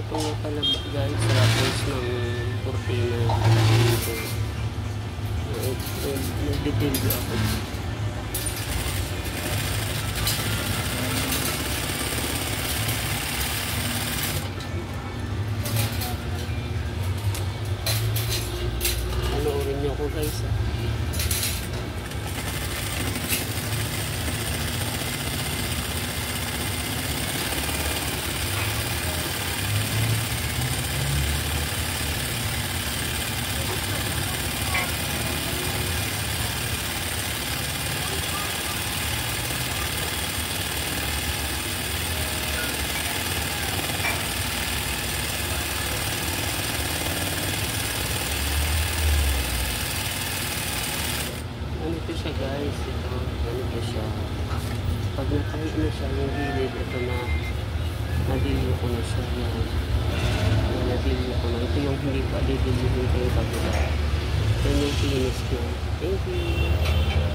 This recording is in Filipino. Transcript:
Ito nga pala guys, wrappers ng cortina dito. Nagdidildo ako. Panoorin niyo ako guys ah. Ganito siya guys, ito, ganito siya. Pag nakain na siya, yung gilid, ito na, nadilyo ko na siya. Nadilyo ko na. Ito yung hindi pa didilyo ko yung kabila. Ito yung finish ko. Thank you.